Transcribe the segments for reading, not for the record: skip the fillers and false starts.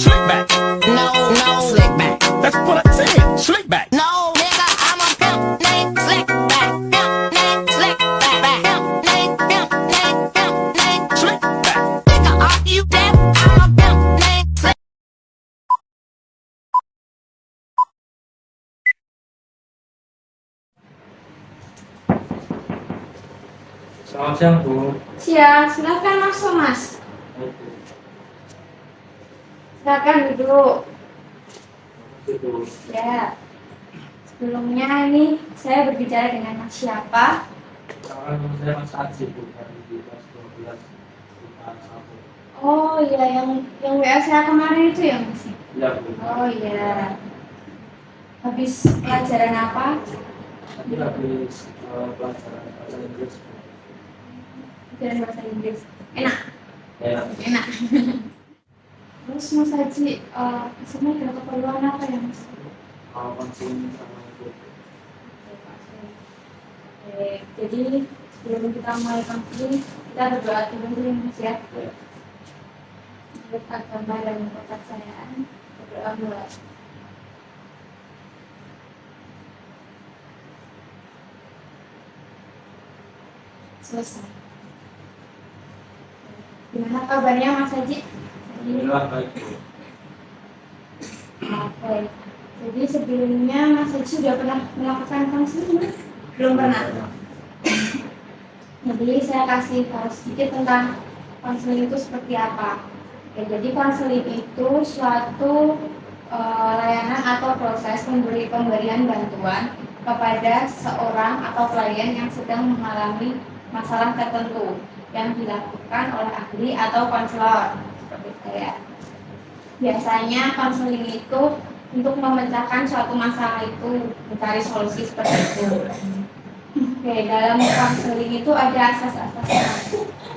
Slick back. No, no, slick back. That's what I said. Slick back. No, nigga, I'm a pimp named Slick back. Pimp named Slick back. Pimp named, pimp named, pimp named Slick back. Nigga, are you deaf? I'm a pimp named Slick. Selamat siang, Bu. Siang, silakan masuk mas. Silakan duduk. Bu. Ya. Sebelumnya ini saya berbicara dengan mas siapa? Saya Mas Aji, Bu, dari kelas 12 IPA 1. Oh iya, yang WA saya kemarin itu ya mas. Iya, Bu. Oh iya. Habis pelajaran apa? Tadi habis pelajaran bahasa Inggris, Bu. Pelajaran bahasa Inggris. Enak. Ya, Enak. Terus mas Haji, maksudnya ada keperluan apa ya mas? mau konseling sama Ibu. Oke, jadi sebelum kita mulai konseling, kita berdoa dulu mas ya. Ya. Menurut agama dan kepercayaan, berdoa mulai. Selesai. Gimana kabarnya Mas Haji? Alhamdulillah baik, Bu. Oke. Jadi sebelumnya Mas Haji sudah pernah melakukan konseling? Belum pernah. Jadi saya kasih tahu sedikit tentang konseling itu seperti apa. Oke, jadi konseling itu suatu layanan atau proses pemberian bantuan kepada seseorang atau klien yang sedang mengalami masalah tertentu yang dilakukan oleh ahli atau konselor seperti saya. Biasanya konseling itu untuk memecahkan suatu masalah itu, mencari solusi seperti itu. Oke, dalam konseling itu ada asas-asasnya,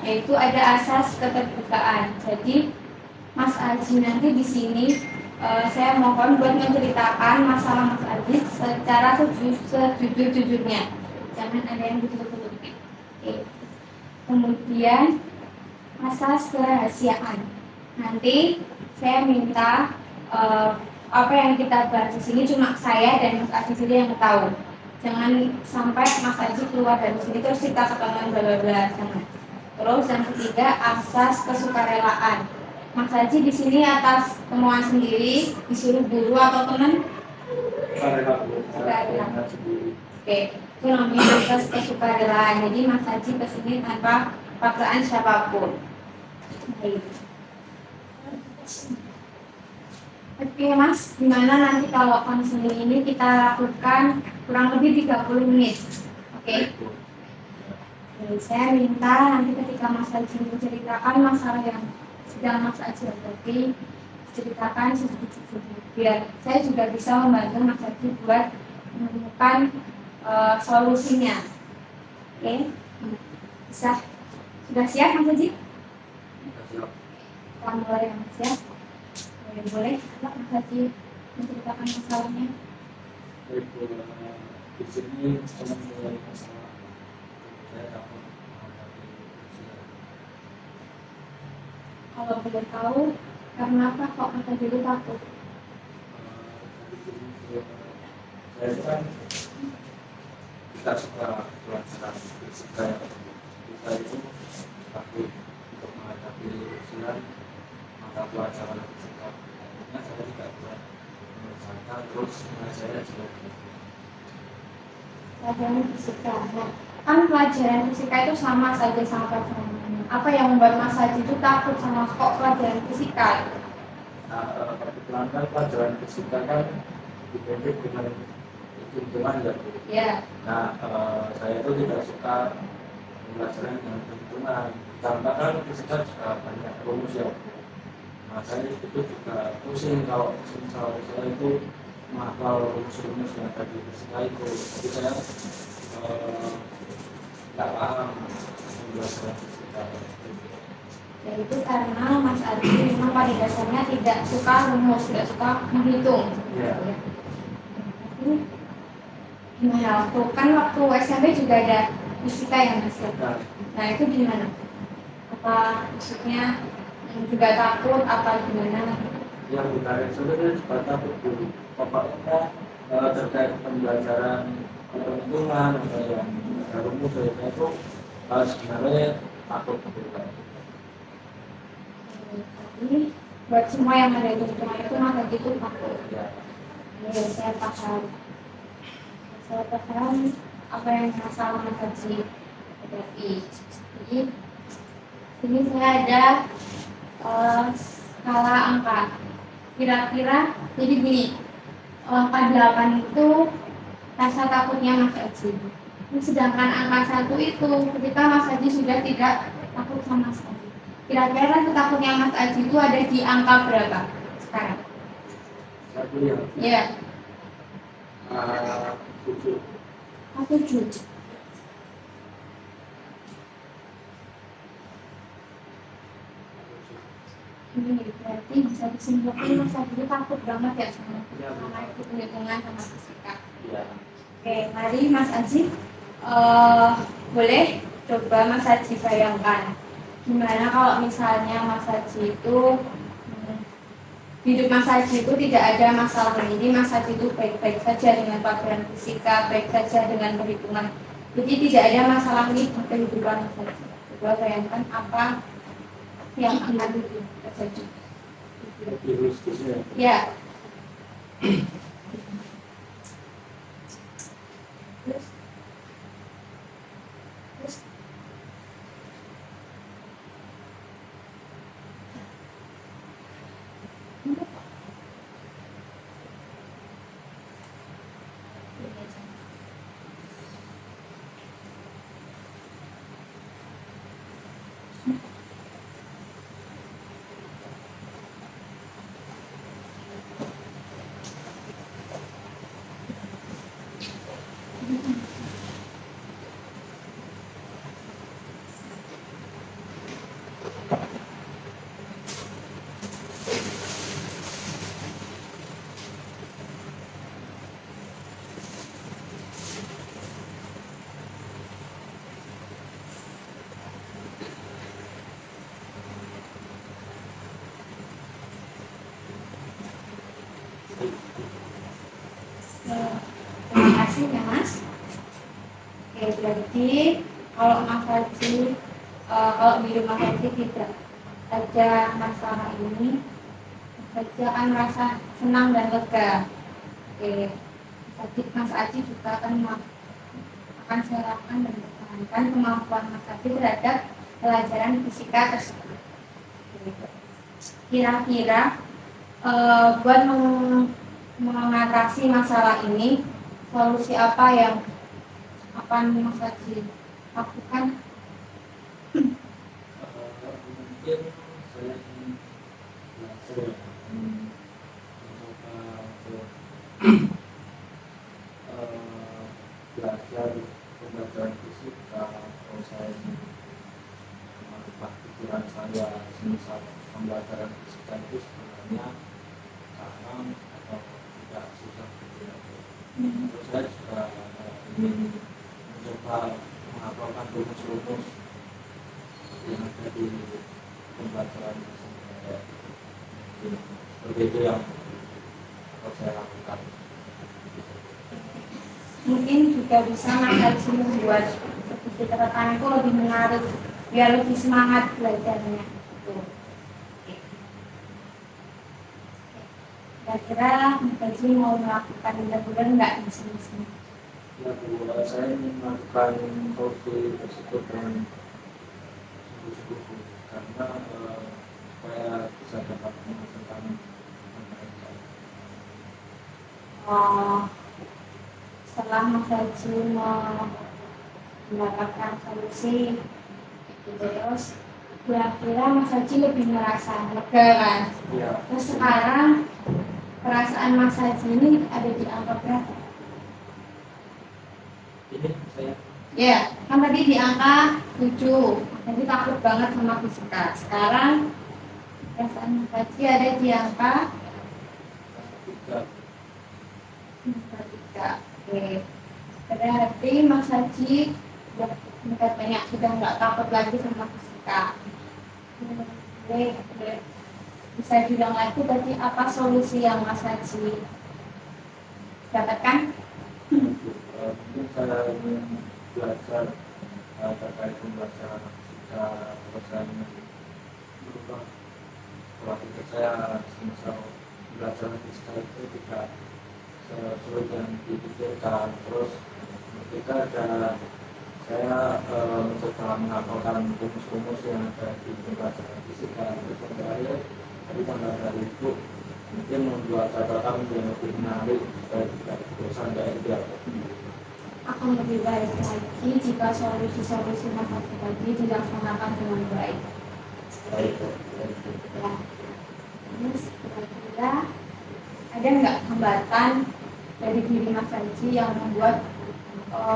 yaitu ada asas keterbukaan. Jadi Mas Aji nanti di sini saya mohon buat menceritakan masalah Mas Aji secara sejujur-jujurnya. Jangan ada yang ditutup-tutupin. Oke. Kemudian asas kerahasiaan. Nanti saya minta apa yang kita bahas di sini cuma saya dan Mas Aji saja yang tahu. Jangan sampai Mas Aji keluar dari sini terus kita ketemu bla bla bla. Jangan. Terus yang ketiga asas kesukarelaan. Mas Haji di sini atas kemauan sendiri, disuruh guru atau teman? Sukarela, Bu. Sukarela. Sendiri. Oke, itu namanya asas kesukarelaan. Jadi Mas Haji ke sini tanpa paksaan siapapun. Baik. Oke Mas, gimana nanti kalau konseling ini kita lakukan kurang lebih 30 menit? Oke. Baik, Bu. Oke, saya minta nanti ketika Mas Haji menceritakan masalah yang sedang Mas Haji hadapi, ceritakan sedikit-sedikit biar saya juga bisa membantu Mas Haji buat menemukan solusinya. Oke, bisa. Sudah siap Mas Haji? Siap. Kita mulai ya Mas ya. Boleh, Mas Haji menceritakan masalahnya. Baik, Bu. Di sini saya mulai masalah saya takut menghadapi ujian. Kalau boleh tahu, karena apa kok Mas Haji itu takut? Saya itu kan tidak suka pelajaran fisika ya. Kita itu takut untuk menghadapi ujian mata pelajaran fisika. Akhirnya saya tidak buat mengerjakan terus saya jelek. Pelajaran fisika. Nah, kan pelajaran fisika itu sama saja sama pelajaran lain. Apa yang membuat Mas Haji itu takut sama kok pelajaran fisika? Nah, kebetulan kan pelajaran fisika kan identik dengan hitung-hitungan ya, Bu. Ya, Nah, saya itu tidak suka pelajaran dengan hitungan. Karena kan fisika juga banyak rumus ya. Nah, saya itu juga pusing kalau misal saya itu menghafal rumus-rumus yang ada di fisika itu. Jadi saya tidak paham pelajaran fisika. yaitu karena Mas Haji memang pada dasarnya tidak suka rumus, tidak suka menghitung. Iya. Tapi gimana waktu SMP juga ada fisika ya Mas? Nah, Nah itu gimana? Apa maksudnya juga takut apa gimana? yang ditarik sebenarnya sebatas itu pokoknya terkait pembelajaran perhitungan atau yang ada rumus itu sebenarnya takut gitu kan. Jadi buat semua yang ada di hitungan itu maka gitu takut. Ya, Ya, saya paham. Saya paham apa yang masalah Mas Haji hadapi. Jadi ini saya ada skala angka. Kira-kira jadi gini, angka 8 itu rasa takutnya Mas Haji. Sedangkan angka 1 itu ketika Mas Haji sudah tidak takut sama sekali. Kira-kira rasa takutnya Mas Haji itu ada di angka berapa sekarang? satu yang Ya, 7. 7. Ini berarti bisa disimpulkan Mas Haji itu takut banget ya sama hitung-hitungan sama fisika. Ya. Oke, mari Mas Haji boleh coba Mas Haji bayangkan gimana kalau misalnya Mas Haji itu hidup Mas Haji itu tidak ada masalah ini, Mas Haji itu baik-baik saja dengan pelajaran fisika, baik saja dengan perhitungan. Jadi tidak ada masalah ini di kehidupan Mas Haji. Coba bayangkan apa yang akan terjadi. Ya. Terus terima kasih ya Mas. Oke, berarti kalau Mas Haji, kalau di rumah Haji tidak ada masalah ini, Mas Haji akan merasa senang dan lega. Oke, Mas Haji juga akan serahkan dan pertahankan kemampuan Mas Haji terhadap pelajaran fisika tersebut. Kira-kira buat mengatasi masalah ini, solusi apa yang akan Mas Haji lakukan? Mungkin saya ingin belajar mencoba untuk belajar pembelajaran fisika atau saya ingin mengubah pikiran saya semisal pembelajaran fisika itu sebenarnya gampang atau tidak susah gitu ya. Terus saya juga ingin mencoba menghafalkan rumus-rumus yang ada di pembelajaran saya. Seperti itu yang harus saya lakukan. Mungkin juga bisa Mas Haji membuat sedikit catatan itu lebih menarik biar lebih semangat belajarnya. Kira-kira Mas Haji mau melakukan liburan nggak di sini? Ya Bu, saya ingin melakukan solusi tersebut dengan sungguh-sungguh karena supaya bisa dapat menghasilkan mereka. Setelah Mas Haji mendapatkan solusi itu terus kira-kira Mas Haji lebih merasa lega kan? Ya. Terus sekarang perasaan Mas Haji ini ada di angka berapa? Ini saya Ya, kan tadi di angka 7. Jadi takut banget sama fisika. Sekarang perasaan Mas Haji ada di angka 3. Oke. Berarti Mas Haji sudah nggak takut lagi sama fisika. Oke. Bisa diulang lagi tadi apa solusi yang Mas Haji dapatkan? Mungkin saya ingin belajar terkait pembelajaran fisika persaingan berubah pola pikir saya. Misal belajar fisika itu tidak sesulit yang dipikirkan. Terus ketika ada saya mencoba menghafalkan rumus-rumus yang ada di pembelajaran fisika, terus terakhir dari tanggal dari itu mungkin membuat catatan yang lebih menarik supaya tidak bosan dari dia. Akan lebih baik lagi jika solusi-solusi Mas Haji tadi dilaksanakan dengan baik. Baik. Ya. Terus kira-kira ada nggak hambatan dari diri Mas Haji yang membuat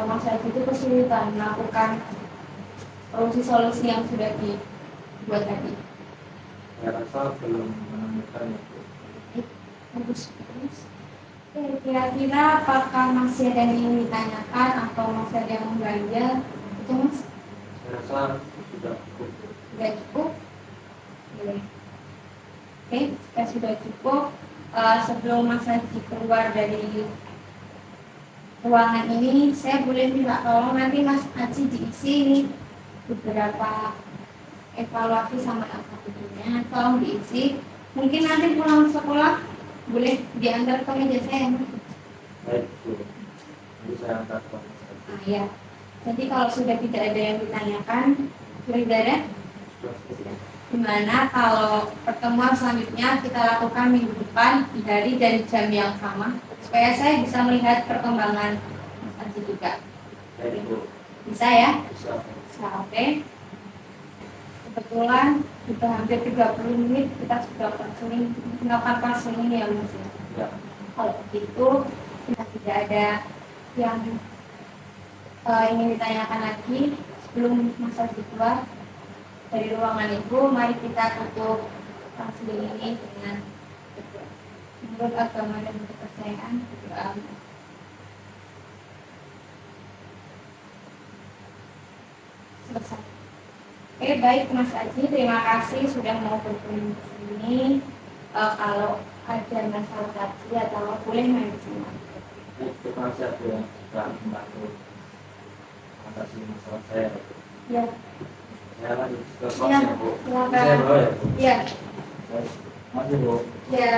Mas Haji itu kesulitan melakukan solusi-solusi yang sudah dibuat tadi? Saya rasa belum menemukan itu. Bagus. Oke, kira-kira apakah masih ada yang ingin ditanyakan atau masih ada yang mengganjal? Itu Mas? Saya rasa sudah cukup. Sudah cukup? Oke, jika sudah cukup, sebelum Mas Haji keluar dari ruangan ini, saya boleh minta tolong nanti Mas Haji diisi nih beberapa evaluasi sama akademinya, tolong diisi. Mungkin nanti pulang sekolah boleh diantar ke meja saya. Baik, Bu. Nanti saya angkat Pak. Nah, ya. Jadi kalau sudah tidak ada yang ditanyakan, saudara, Sudah. gimana kalau pertemuan selanjutnya kita lakukan minggu depan di hari dan jam yang sama, supaya saya bisa melihat perkembangan Mas Haji juga. Baik, Bu. Bisa ya? Bisa. Bisa, oke. Kebetulan sudah hampir 30 menit kita sudah melakukan konseling ya Mas. Ya. Kalau begitu, sudah tidak ada yang ingin ditanyakan lagi sebelum Mas Haji keluar dari ruangan itu. Mari kita tutup konseling ini dengan berdoa. Menurut agama dan kepercayaan, berdoa. Selesai. Oke, baik Mas Haji, terima kasih sudah mau berkunjung ke sini. Kalau ada masalah lagi atau boleh main ke sini. Baik, terima kasih Bu yang sudah membantu mengatasi masalah saya. Ya, Saya lanjut ke kelas Iya, ya, Bu. silakan. Saya bawa ya, Bu. ya, Baik. Terima kasih, Bu. ya.